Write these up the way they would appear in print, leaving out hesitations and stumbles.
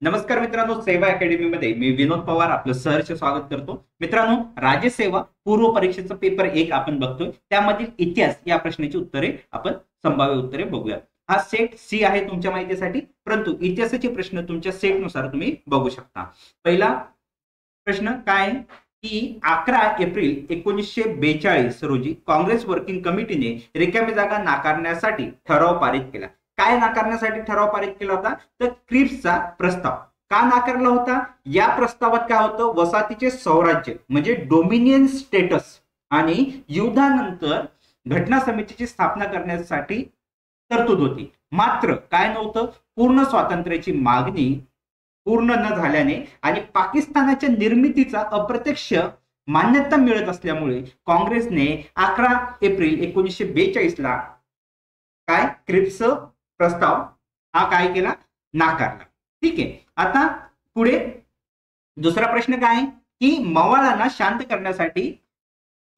नमस्कार मित्रांनो, सेवा अकॅडमी मध्ये मी विनोद पवार आपलं सहर्ष स्वागत करतो. मित्रांनो, राज्यसेवा पूर्व परीक्षेचा पेपर 1 आपण बघतोय. त्यामधील इतिहास या प्रश्नाची उत्तरे आपण संभाव्य उत्तरे बघूया. हा सेट सी आहे तुमच्या माहितीसाठी, परंतु इतिहासाचे प्रश्न तुमच्या सेटनुसार तुम्ही बघू शकता. पहिला प्रश्न काय की 11 एप्रिल 1942 रोजी काँग्रेस वर्किंग कमिटीने रिकामी जागा नाकारण्यासाठी ठराव पारित केला. काय नाकारण्यासाठी ठराव पारित केला होता? तर क्रिप्सचा प्रस्ताव. का नाकारला होता? या प्रस्तावात काय होतं? वसाहतीचे स्वराज्य म्हणजे डोमिनियन स्टेटस आणि युद्धानंतर घटना समितीची स्थापना करण्यासाठी तरतूद होती. मात्र काय नव्हतं? पूर्ण स्वातंत्र्याची मागणी पूर्ण न झाल्याने आणि पाकिस्तानाच्या निर्मितीचा अप्रत्यक्ष मान्यता मिळत असल्यामुळे काँग्रेसने 11 एप्रिल 1942 ला काय क्रिप्स प्रस्ताव हा काय केला? नाकारला. ठीक आहे. आता पुढे दुसरा प्रश्न काय की मवाळांना शांत करण्यासाठी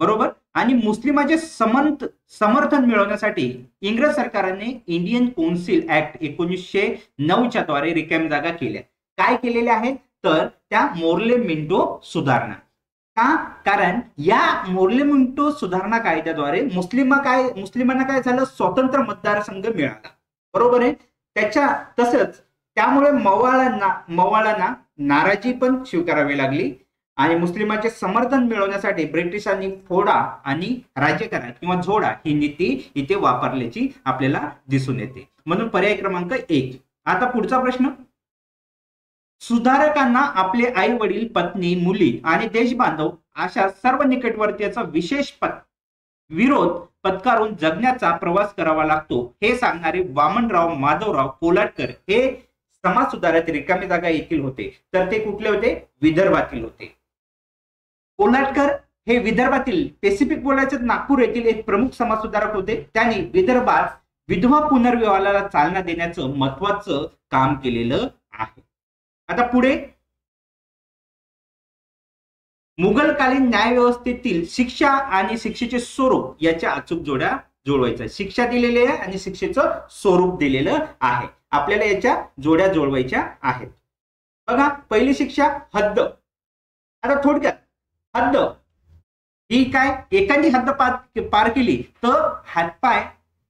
बरोबर आणि मुस्लिमांचे समर्थन मिळवण्यासाठी इंग्रज सरकारने इंडियन कौन्सिल ऍक्ट 1909 द्वारे रिकामी जागा केल्या. काय केलेल्या आहेत? तर त्या मोर्ले मिंटो सुधारणा. का? कारण या मोर्ले मिंटो सुधारणा कायद्याद्वारे मुस्लिमांना काय झालं? स्वतंत्र मतदारसंघ मिळाला. बरोबर आहे. तसंच त्यामुळे मवाळांना नाराजी पण स्वीकारावी लागली आणि मुस्लिमांचे समर्थन मिळवण्यासाठी ब्रिटिशांनी फोडा आणि राज्य करा किंवा झोडा ही नीती इथे वापरल्याची आपल्याला दिसून येते. म्हणून पर्याय क्रमांक 1. आता पुढचा प्रश्न. सुधारकांना आपले आई वडील, पत्नी, मुली आणि देशबांधव अशा सर्व निकटवर्तीयाचा विशेष विरोध पत्करून जगण्याचा प्रवास करावा लागतो हे सांगणारे वामनराव माधवराव कोल्हटकर हे समाज सुधारक रिकामी जागा येथील होते. तर ते कुठले होते? विदर्भातील होते. कोल्हटकर हे विदर्भातील, स्पेसिफिक बोलायचं नागपूर येथील एक प्रमुख समाज सुधारक होते. त्यांनी विदर्भात विधवा पुनर्विवाहाला चालना देण्याचं महत्वाचं काम केलेलं आहे. आता पुढे मुघलकालीन न्यायव्यवस्थेतील शिक्षा आणि शिक्षेचे स्वरूप याच्या अचूक जोड्या जुळवायच्या. शिक्षा दिलेली आहे आणि शिक्षेचं स्वरूप दिलेलं आहे. आपल्याला याच्या जोड्या जुळवायच्या आहेत. बघा, पहिली शिक्षा हद्द. आता थोडक्यात हद्द ही काय? एखादी हद्द पार केली तर हातपाय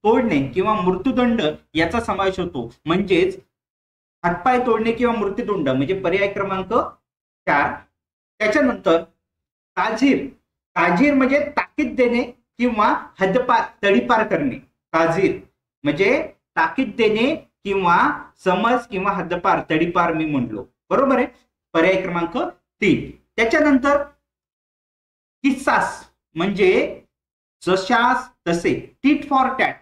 तोडणे किंवा मृत्यूदंड याचा समावेश होतो. म्हणजेच हातपाय तोडणे किंवा मृत्यूदंड म्हणजे पर्याय क्रमांक 4. त्याच्यानंतर ताजीर म्हणजे ताकीद देणे किंवा हद्दपार, तडीपार करणे. ताजीर म्हणजे ताकीद देणे किंवा समज किंवा हद्दपार, तडीपार मी म्हणलो. बरोबर आहे. पर्याय क्रमांक 3. त्याच्यानंतर किस्सास म्हणजे जशास तसे, टीट फॉर टॅट,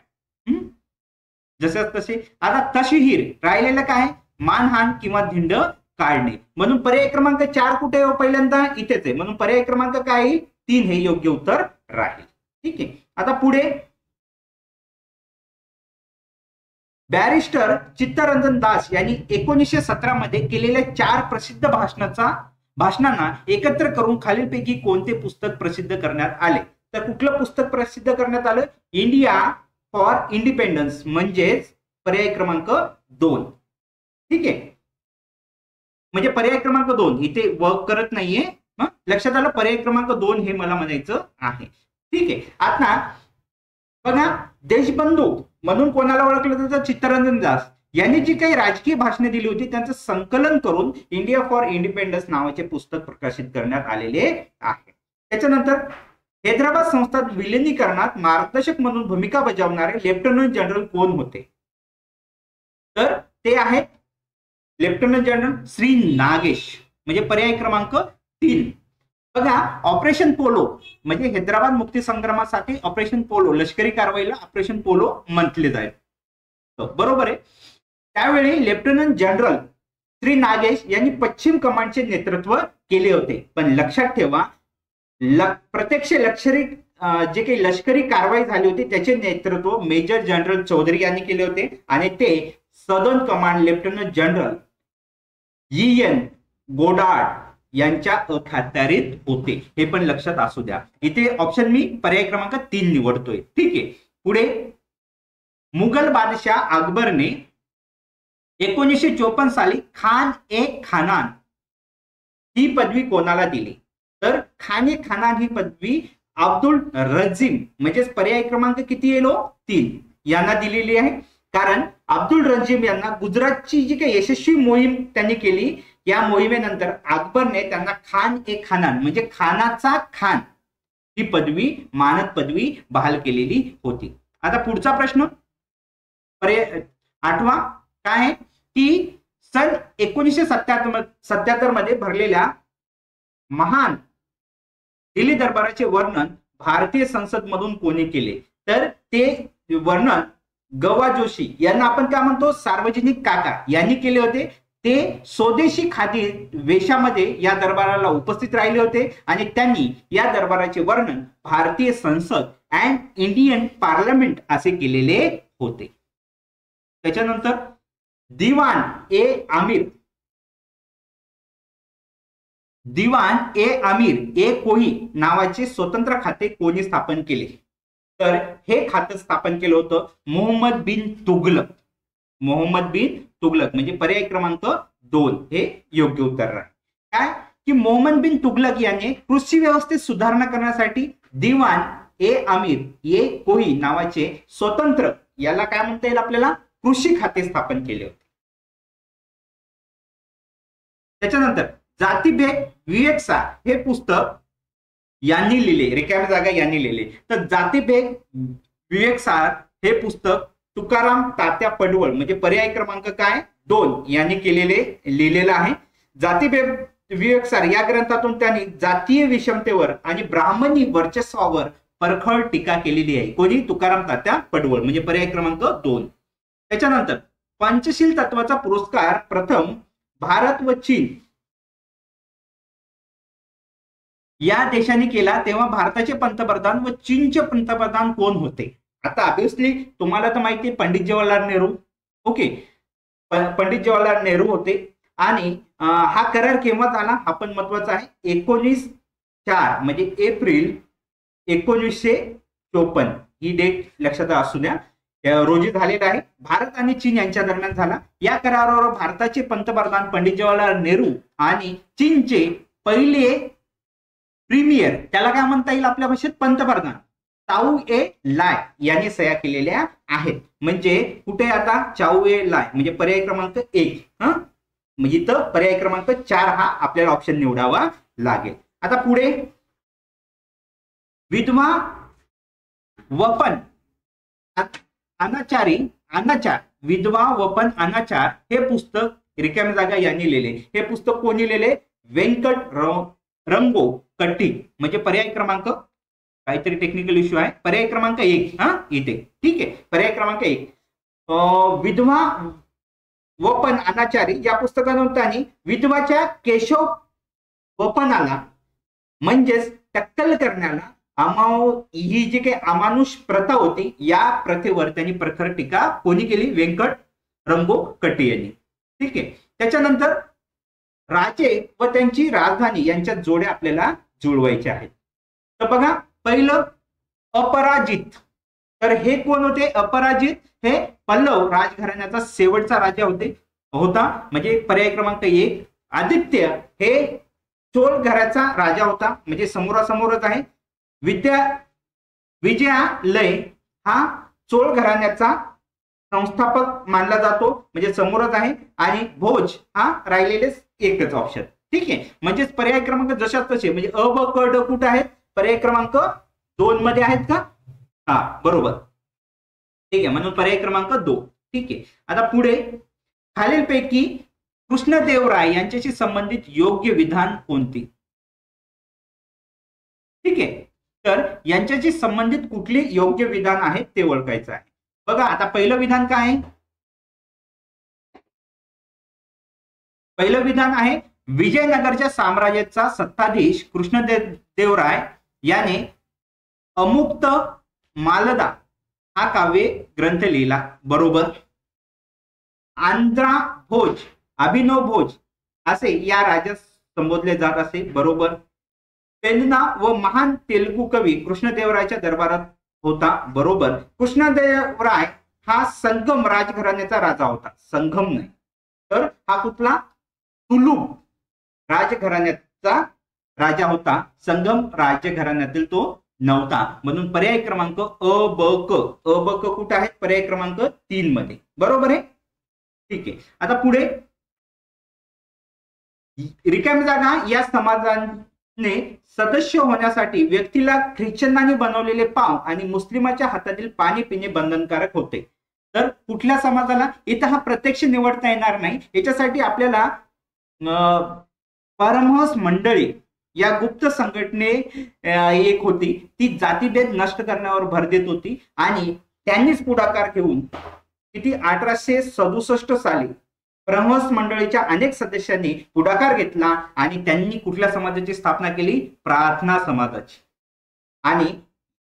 जशास तसे. आता तशहीर राहिलेलं काय? मानहान किंवा धिंड काढणे. म्हणून पर्याय क्रमांक 4 कुठे आहे? पहिल्यांदा इथेच आहे. म्हणून पर्याय क्रमांक काय? 3 हे योग्य उत्तर राहील. ठीक आहे. आता पुढे बॅरिस्टर चित्तरंजन दास यांनी 1917 मध्ये केलेल्या 4 प्रसिद्ध भाषणांना एकत्र करून खालीलपैकी कोणते पुस्तक प्रसिद्ध करण्यात आले? तर कुठलं पुस्तक प्रसिद्ध करण्यात आलं? इंडिया फॉर इंडिपेंडन्स म्हणजेच पर्याय क्रमांक 2. ठीक आहे. म्हणजे पर्याय क्रमांक 2 इथे वर्क करत नाहीये. लक्षात आलं? पर्याय क्रमांक 2 हे मला म्हणायचं आहे. ठीक आहे. आता बघा, देशबंधू म्हणून कोणाला ओळखलं जातं? चित्तरंजन दास यांनी जी काही राजकीय भाषणे दिली होती त्यांचं संकलन करून इंडिया फॉर इंडिपेंडन्स नावाचे पुस्तक प्रकाशित करण्यात आलेले आहे. त्याच्यानंतर हैदराबाद संस्थान विलिनीकरणात मार्गदर्शक म्हणून भूमिका बजावणारे लेफ्टनंट जनरल कोण होते? तर ते आहेत लेफ्टनंट जनरल श्री नागेश. म्हणजे पर्याय क्रमांक 3. बघा, ऑपरेशन पोलो म्हणजे हैदराबाद मुक्ती संग्रामासाठी ऑपरेशन पोलो, लष्करी कारवाईला ऑपरेशन पोलो म्हटले जाईल. बरोबर आहे. त्यावेळी लेफ्टनंट जनरल श्री नागेश यांनी पश्चिम कमांडचे नेतृत्व केले होते. पण लक्षात ठेवा, प्रत्यक्ष जे काही लष्करी कारवाई झाली होती त्याचे नेतृत्व मेजर जनरल चौधरी यांनी केले होते आणि ते southern command lieutenant general EN Goddard यांच्या अखत्यारीत होते. हे पण लक्षात असू द्या. इथे ऑप्शन मी पर्याय क्रमांक 3 निवडतोय. ठीक आहे. पुढे मुघल बादशाह अकबरने 1954 साली खान ए खानान ही पदवी कोणाला दिली? तर खान ए खानान ही पदवी अब्दुल रजीम म्हणजेच पर्याय क्रमांक किती येलो 3 यांना दिलेली आहे. कारण अब्दुल रजीम यांना गुजरातची जी काही यशस्वी मोहीम त्यांनी केली, या मोहिमेनंतर अकबरने त्यांना खान ए खानान म्हणजे खानाचा खान ही पदवी मानद पदवी बहाल केलेली होती. आता पुढचा प्रश्न 8वा काय आहे की सन 1977 मध्ये भरलेल्या महान दिल्ली दरबाराचे वर्णन भारतीय संसद मधून कोणी केले? तर ते वर्णन गवा जोशी यांना आपण काय म्हणतो सार्वजनिक काका यांनी केले होते. ते स्वदेशी खादी वेशामध्ये या दरबाराला उपस्थित राहिले होते आणि त्यांनी या दरबाराचे वर्णन भारतीय संसद अँड इंडियन पार्लमेंट असे केलेले होते. त्याच्यानंतर दिवाण ए आमिर ए कोही नावाचे स्वतंत्र खाते कोणी स्थापन केले? तर हे खाते स्थापन केलं होतं मोहम्मद बिन तुगलक. मोहम्मद बिन तुगलक म्हणजे पर्याय क्रमांक 2 हे योग्य उत्तर आहे. काय की मोहम्मद बिन तुगलक याने कृषी व्यवस्थेत सुधारणा करण्यासाठी दिवाण ए आमिर ए कोही नावाचे स्वतंत्र याला काय म्हणता येईल आपल्याला कृषी खाते स्थापन केले होते. त्याच्यानंतर जातीभेद विवेकसार हे पुस्तक यांनी लिहिले, रिकाम्या जागा यांनी लिहिले. तर जातीभेद विवेकसार हे पुस्तक तुकाराम तात्या पडवळ म्हणजे पर्याय क्रमांक काय 2 यांनी लिहिलेलं आहे. जातीभेद विवेकसार या ग्रंथातून त्यांनी जातीय विषमतेवर आणि ब्राह्मणी वर्चस्वावर परखड टीका केलेली आहे. कोणी? तुकाराम तात्या पडवळ म्हणजे पर्याय क्रमांक 2. त्याच्यानंतर पंचशील तत्वाचा पुरस्कार प्रथम भारत व चीन या देशांनी केला, तेव्हा भारताचे पंतप्रधान व चीनचे पंतप्रधान कोण होते? आता ऑब्विसली तुम्हाला तर माहिती आहे पंडित जवाहरलाल नेहरू. ओके, पंडित जवाहरलाल नेहरू होते. आणि हा करार केव्हा झाला हा पण महत्वाचा आहे. 19/4 म्हणजे एप्रिल 1954 ही डेट लक्षात असू द्या रोजी झालेला आहे. भारत आणि चीन यांच्या दरम्यान झाला. या करारावर भारताचे पंतप्रधान पंडित जवाहरलाल नेहरू आणि चीनचे पहिले प्रीमियर त्याला काय म्हणता येईल आपल्या भाषेत पंतप्रधान चाऊ ए लाय यांनी सह्या केलेल्या आहेत. म्हणजे कुठे आता चाऊ ए लाय म्हणजे पर्याय क्रमांक 1 म्हणजे इथं पर्याय क्रमांक 4 हा आपल्याला ऑप्शन निवडावा लागेल. आता पुढे विधवा वपन अनाचार विधवा वपन अनाचार हे पुस्तक रिकाम्या जागा यांनी लिहिले. हे पुस्तक कोणी लिहिले? व्यंकट रंगो कट्टी म्हणजे पर्याय क्रमांक काहीतरी टेक्निकल इश्यू आहे. पर्याय क्रमांक 1 इथे ठीक आहे. पर्याय क्रमांक 1 विधवा वपन अनाचारी या पुस्तकातून त्यांनी विधवाच्या केशव वपनाला म्हणजेच टक्कल करण्याला ही जी काही अमानुष प्रथा होती या प्रथेवर त्यांनी प्रखर टीका कोणी केली? व्यंकट रंगो कट्टी यांनी. ठीक आहे. त्याच्यानंतर राजे व त्यांची राजधानी यांच्या जोड्या आपल्याला जुळवायच्या आहेत. तर बघा पहिलं अपराजित. तर हे कोण होते? अपराजित हे पल्लव राजघराण्याचा शेवटचा राजा होता म्हणजे पर्याय क्रमांक 1. आदित्य हे चोळ घराचा राजा होता म्हणजे समोरासमोरच आहे. विजयालय हा चोळ घराण्याचा संस्थापक मानला जातो म्हणजे समोरच आहे. आणि भोज हा राहिलेलेच एकच ऑप्शन. ठीक आहे. म्हणजेच पर्याय क्रमांक जशाच तसे म्हणजे अ ब क ड कुठे आहेत? पर्याय क्रमांक 2 मध्ये आहेत का? बरोबर. ठीक आहे. म्हणून पर्याय क्रमांक 2. ठीक आहे. आता पुढे खालीलपैकी कृष्णदेवराय यांच्याशी संबंधित योग्य विधान कोणती? ठीक आहे. तर यांच्याशी संबंधित कुठले योग्य विधान आहेत ते ओळखायचं आहे. बघा आता पहिलं विधान काय आहे? पहिलं विधान आहे विजयनगरच्या साम्राज्याचा सत्ताधीश कृष्णदेवराय याने अमुक्त मालदा हा काव्य ग्रंथ लिहिला. बरोबर. आंध्रा भोज अभिनव भोज असे या राजास संबोधले जात असे. बरोबर. पेन्ना व महान तेलुगू कवी कृष्णदेवरायच्या दरबारात होता. बरोबर. कृष्णदेवराय हा संगम राजघराण्याचा राजा होता. संगम नाही तर हा कुठला तुलुक राजघराण्याचा राजा होता, संगम राजघराण्यातील तो नव्हता. म्हणून पर्याय क्रमांक अ ब क कुठे आहेत? पर्याय क्रमांक 3 मध्ये. बरोबर आहे. ठीक आहे. आता पुढे रिकामी जागा या समाजाने सदस्य होण्यासाठी व्यक्तीला ख्रिश्चनांनी बनवलेले पाव आणि मुस्लिमाच्या हातातील पाणी पिणे बंधनकारक होते. तर कुठल्या समाजाला? इथं हा प्रत्यक्ष निवडता येणार नाही. याच्यासाठी आपल्याला परमहंस मंडळी या गुप्त संघटने एक होती, ती जातीभेद नष्ट करण्यावर भर देत होती आणि त्यांनीच पुढाकार घेऊन किती 1867 साली परमहंस मंडळीच्या अनेक सदस्यांनी पुढाकार घेतला आणि त्यांनी कुठल्या समाजाची स्थापना केली? प्रार्थना समाजाची. आणि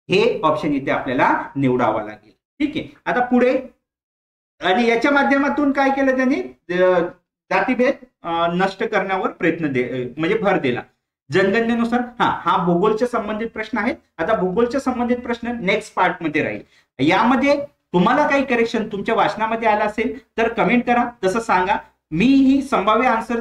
हे ऑप्शन इथे आपल्याला निवडावा लागेल. ठीक आहे. आता पुढे आणि याच्या माध्यमातून काय केलं त्यांनी? जातीभेद नष्ट करण्यावर म्हणजे भर दिला. जनगणनेनुसार हा भूगोलच्या संबंधित प्रश्न आहेत. आता भूगोलच्या संबंधित प्रश्न नेक्स्ट पार्ट मध्ये राहील. यामध्ये तुम्हाला काही करेक्शन तुमच्या वाचनामध्ये आलं असेल तर कमेंट करा, तसं सांगा. मी ही संभाव्य आन्सर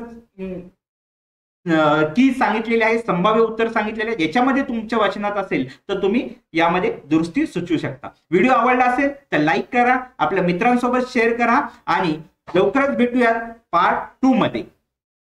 की सांगितलेली आहे, संभाव्य उत्तर सांगितलेले आहे. याच्यामध्ये तुमच्या वाचनात असेल तर तुम्ही यामध्ये दुरुस्ती सुचवू शकता. व्हिडिओ आवडला असेल तर लाईक करा, आपल्या मित्रांसोबत शेअर करा आणि लवकरच भेटूयात पार्ट 2 मध्ये.